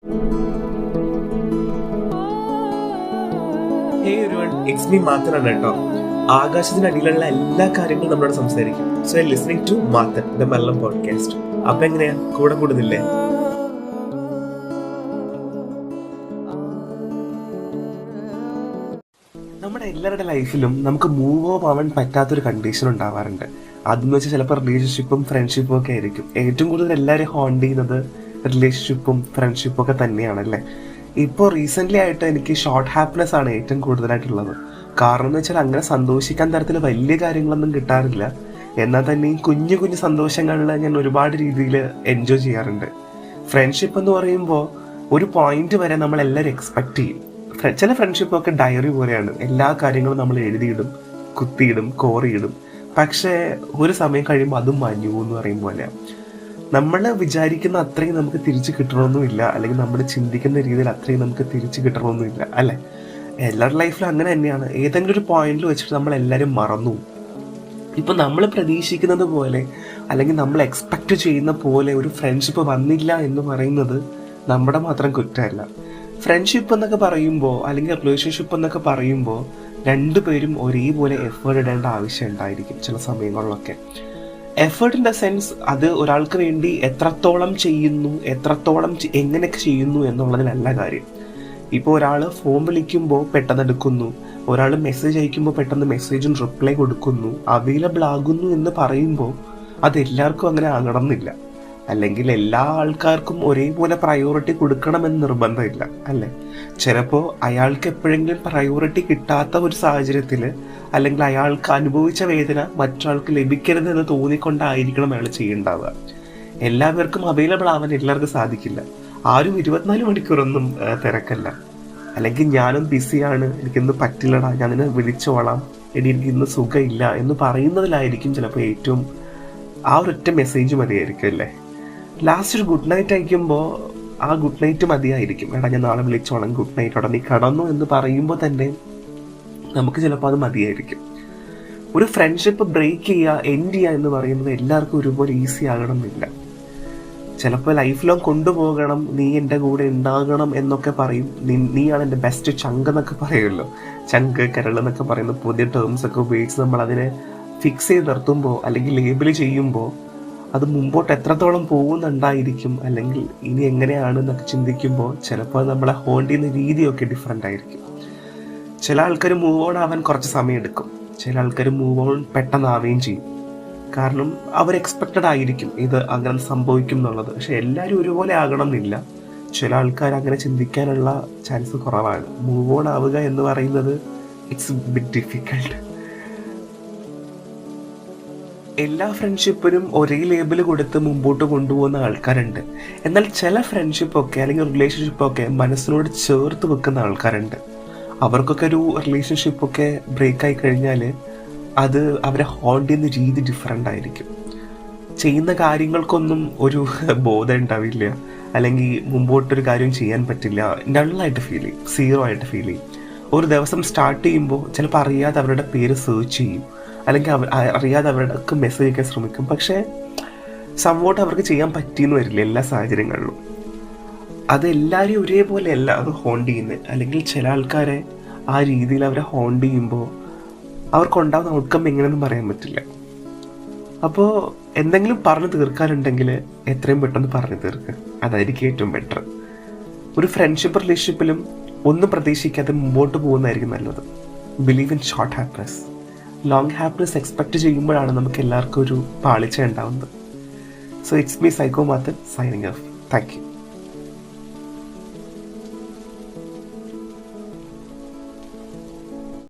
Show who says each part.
Speaker 1: Hey everyone, it's me മാത്തനാണ് കേട്ടോ. ആകാശത്തിനടിയിലുള്ള എല്ലാ കാര്യങ്ങളും നമ്മളോട് സംസാരിക്കും. So I listening to Mathan the Malayalam podcast. അപ്പൊ എങ്ങനെയാ, കൂടെ കൂടുന്നില്ലേ? നമ്മുടെ എല്ലാവരുടെ ലൈഫിലും നമുക്ക് മൂവ് ഓഫ് ആവാൻ പറ്റാത്തൊരു കണ്ടീഷൻ ഉണ്ടാവാറുണ്ട്. അതെന്ന് വെച്ചാൽ ചിലപ്പോൾ റിലേഷൻഷിപ്പും ഫ്രണ്ട്ഷിപ്പും ഒക്കെ ആയിരിക്കും. ഏറ്റവും കൂടുതൽ എല്ലാവരും ഹോണ്ട് ചെയ്യുന്നത് റിലേഷൻഷിപ്പും ഫ്രണ്ട്ഷിപ്പും ഒക്കെ തന്നെയാണല്ലേ. ഇപ്പോൾ റീസെൻ്റ്ലി ആയിട്ട് എനിക്ക് ഷോർട്ട് ഹാപ്പിനെസ് ആണ് ഏറ്റവും കൂടുതലായിട്ടുള്ളത്. കാരണം എന്ന് വെച്ചാൽ അങ്ങനെ സന്തോഷിക്കാൻ തരത്തിൽ വലിയ കാര്യങ്ങളൊന്നും കിട്ടാറില്ല. എന്നാൽ തന്നെ ഈ കുഞ്ഞു കുഞ്ഞു സന്തോഷങ്ങളിൽ ഞാൻ ഒരുപാട് രീതിയിൽ എൻജോയ് ചെയ്യാറുണ്ട്. ഫ്രണ്ട്ഷിപ്പ് എന്ന് പറയുമ്പോൾ ഒരു പോയിന്റ് വരെ നമ്മളെല്ലാവരും എക്സ്പെക്റ്റ് ചെയ്യും. ചില ഫ്രണ്ട്ഷിപ്പൊക്കെ ഡയറി പോലെയാണ്. എല്ലാ കാര്യങ്ങളും നമ്മൾ എഴുതിയിടും, കുത്തിയിടും, കോറിയിടും. പക്ഷേ ഒരു സമയം കഴിയുമ്പോൾ അതും മാഞ്ഞു എന്ന് പറയും പോലെയാണ്. നമ്മൾ വിചാരിക്കുന്ന അത്രയും നമുക്ക് തിരിച്ചു കിട്ടണമെന്നുമില്ല, അല്ലെങ്കിൽ നമ്മൾ ചിന്തിക്കുന്ന രീതിയിൽ അത്രയും നമുക്ക് തിരിച്ചു കിട്ടണമെന്നുമില്ല, അല്ലേ? എല്ലാവരുടെ ലൈഫിലും അങ്ങനെ തന്നെയാണ്. ഏതെങ്കിലും ഒരു പോയിന്റിൽ വെച്ചിട്ട് നമ്മളെല്ലാവരും മറന്നു. ഇപ്പം നമ്മൾ പ്രതീക്ഷിക്കുന്നത് പോലെ അല്ലെങ്കിൽ നമ്മൾ എക്സ്പെക്റ്റ് ചെയ്യുന്ന പോലെ ഒരു ഫ്രണ്ട്ഷിപ്പ് വന്നില്ല എന്ന് പറയുന്നത് നമ്മുടെ മാത്രം കുറ്റമല്ല. ഫ്രണ്ട്ഷിപ്പ് എന്നൊക്കെ പറയുമ്പോൾ അല്ലെങ്കിൽ റിലേഷൻഷിപ്പ് എന്നൊക്കെ പറയുമ്പോൾ രണ്ടുപേരും ഒരേപോലെ എഫേർട്ട് ഇടേണ്ട ആവശ്യം ഉണ്ടായിരിക്കും ചില സമയങ്ങളിലൊക്കെ. എഫേർട്ട് ഇൻ ദ സെൻസ് അത് ഒരാൾക്ക് വേണ്ടി എത്രത്തോളം ചെയ്യുന്നു, എത്രത്തോളം എങ്ങനെയൊക്കെ ചെയ്യുന്നു എന്നുള്ളതിലല്ല കാര്യം. ഇപ്പോൾ ഒരാൾ ഫോൺ വിളിക്കുമ്പോൾ പെട്ടെന്ന് എടുക്കുന്നു, ഒരാൾ മെസ്സേജ് അയക്കുമ്പോൾ പെട്ടെന്ന് മെസ്സേജിന് റിപ്ലൈ കൊടുക്കുന്നു, അവൈലബിൾ ആകുന്നു എന്ന് പറയുമ്പോൾ അത് എല്ലാവർക്കും അങ്ങനെ ആകണമെന്നില്ല. അല്ലെങ്കിൽ എല്ലാ ആൾക്കാർക്കും ഒരേപോലെ പ്രയോറിറ്റി കൊടുക്കണമെന്ന് നിർബന്ധമില്ല, അല്ലേ? ചിലപ്പോൾ അയാൾക്ക് എപ്പോഴെങ്കിലും പ്രയോറിറ്റി കിട്ടാത്ത ഒരു സാഹചര്യത്തിൽ അല്ലെങ്കിൽ അയാൾക്ക് അനുഭവിച്ച വേദന മറ്റൊരാൾക്ക് ലഭിക്കരുതെന്ന് തോന്നിക്കൊണ്ടായിരിക്കണം അയാൾ ചെയ്യേണ്ടാവുക. എല്ലാവർക്കും അവൈലബിൾ ആവാൻ എല്ലാവർക്കും സാധിക്കില്ല. ആരും 24 മണിക്കൂറൊന്നും തിരക്കല്ല. അല്ലെങ്കിൽ ഞാനും ബിസിയാണ്, എനിക്കിന്ന് പറ്റില്ലടാ, ഞാനിന്ന് വിളിച്ചോളാം, എനിക്ക് ഇന്ന് സുഖമില്ല എന്ന് പറയുന്നതിലായിരിക്കും ചിലപ്പോൾ ഏറ്റവും ആ ഒരൊറ്റ മെസ്സേജ് മതിയായിരിക്കും, അല്ലേ? ലാസ്റ്റ് ഒരു ഗുഡ് നൈറ്റ് അയക്കുമ്പോൾ ആ ഗുഡ് നൈറ്റ് മതിയായിരിക്കും. എടാ ഞാൻ നാളെ വിളിച്ചോളാം, ഗുഡ് നൈറ്റ്, ഉടനെ നീ കടന്നു എന്ന് പറയുമ്പോൾ തന്നെ നമുക്ക് ചിലപ്പോൾ അത് മതിയായിരിക്കും. ഒരു ഫ്രണ്ട്ഷിപ്പ് ബ്രേക്ക് ചെയ്യുക, എൻഡ് ചെയ്യുക എന്ന് പറയുന്നത് എല്ലാവർക്കും ഒരുപോലെ ഈസി ആകണമെന്നില്ല. ചിലപ്പോൾ ലൈഫ് ലോങ് കൊണ്ടുപോകണം, നീ എൻ്റെ കൂടെ ഉണ്ടാകണം എന്നൊക്കെ പറയും. നീയാണ് എൻ്റെ ബെസ്റ്റ് ചങ്ക് എന്നൊക്കെ പറയുമല്ലോ. ചങ്ക്, കരൾ എന്നൊക്കെ പറയുന്ന പുതിയ ടേംസ് ഒക്കെ ഉപയോഗിച്ച് നമ്മൾ അതിനെ ഫിക്സ് ചെയ്ത് നിർത്തുമ്പോൾ അല്ലെങ്കിൽ ലേബിൾ ചെയ്യുമ്പോൾ അത് മുമ്പോട്ട് എത്രത്തോളം പോകുന്നുണ്ടായിരിക്കും, അല്ലെങ്കിൽ ഇനി എങ്ങനെയാണ് എന്നൊക്കെ ചിന്തിക്കുമ്പോൾ ചിലപ്പോൾ നമ്മളെ ഹോണ്ട് ചെയ്യുന്ന രീതിയൊക്കെ ഡിഫറെൻ്റ് ആയിരിക്കും. ചില ആൾക്കാർ മൂവ് ഓൺ ആവാൻ കുറച്ച് സമയം എടുക്കും, ചില ആൾക്കാർ മൂവ് ഓൺ പെട്ടെന്നാവുകയും ചെയ്യും. കാരണം അവർ എക്സ്പെക്റ്റഡ് ആയിരിക്കും ഇത് അങ്ങനെ സംഭവിക്കും എന്നുള്ളത്. പക്ഷെ എല്ലാവരും ഒരുപോലെ ആകണം എന്നില്ല. ചില ആൾക്കാർ അങ്ങനെ ചിന്തിക്കാനുള്ള ചാൻസ് കുറവാണ്. മൂവ് ഓൺ ആവുക എന്ന് പറയുന്നത് ഇറ്റ്സ് ബിറ്റ് ഡിഫിക്കൾട്ട്. എല്ലാ ഫ്രണ്ട്ഷിപ്പിനും ഒരേ ലേബിൾ കൊടുത്ത് മുമ്പോട്ട് കൊണ്ടുപോകുന്ന ആൾക്കാരുണ്ട്. എന്നാൽ ചില ഫ്രണ്ട്ഷിപ്പൊക്കെ അല്ലെങ്കിൽ റിലേഷൻഷിപ്പൊക്കെ മനസ്സിനോട് ചേർത്ത് വെക്കുന്ന ആൾക്കാരുണ്ട്. അവർക്കൊക്കെ ഒരു റിലേഷൻഷിപ്പൊക്കെ ബ്രേക്കായി കഴിഞ്ഞാൽ അത് അവരെ ഹോണ്ട് ചെയ്യുന്ന രീതി ഡിഫറെൻ്റ് ആയിരിക്കും. ചെയ്യുന്ന കാര്യങ്ങൾക്കൊന്നും ഒരു ബോധം ഉണ്ടാവില്ല, അല്ലെങ്കിൽ മുമ്പോട്ടൊരു കാര്യം ചെയ്യാൻ പറ്റില്ല. നള്ളായിട്ട് ഫീൽ ചെയ്യും, സീറോ ആയിട്ട് ഫീൽ ചെയ്യും. ഒരു ദിവസം സ്റ്റാർട്ട് ചെയ്യുമ്പോൾ ചിലപ്പോൾ അറിയാതെ അവരുടെ പേര് സെർച്ച് ചെയ്യും, അല്ലെങ്കിൽ അറിയാതെ അവരുടെ മെസ്സേജ് അയക്കാൻ ശ്രമിക്കും. പക്ഷേ സംവോട്ട് അവർക്ക് ചെയ്യാൻ പറ്റിയെന്ന് വരില്ല എല്ലാ സാഹചര്യങ്ങളിലും. അത് എല്ലാവരും ഒരേപോലെ അല്ല അത് ഹോണ്ട് ചെയ്യുന്നത്. അല്ലെങ്കിൽ ചില ആൾക്കാരെ ആ രീതിയിൽ അവരെ ഹോണ്ട് ചെയ്യുമ്പോൾ അവർക്കുണ്ടാകുന്ന ഔട്ട്കം എങ്ങനെയൊന്നും പറയാൻ പറ്റില്ല. അപ്പോൾ എന്തെങ്കിലും പറഞ്ഞു തീർക്കാനുണ്ടെങ്കിൽ എത്രയും പെട്ടെന്ന് പറഞ്ഞു തീർക്കുക, അതായിരിക്കും ഏറ്റവും ബെറ്റർ. ഒരു ഫ്രണ്ട്ഷിപ്പ് റിലേഷൻഷിപ്പിലും ഒന്നും പ്രതീക്ഷിക്കാതെ മുമ്പോട്ട് പോകുന്നതായിരിക്കും നല്ലത്. Believe in short happiness. Long happiness expect ചെയ്യുമ്പോഴാണ് നമുക്ക് എല്ലാവർക്കും ഒരു പാളിച്ച ഉണ്ടാവുന്നത്. So it's me psycho Mathan signing off. Thank you.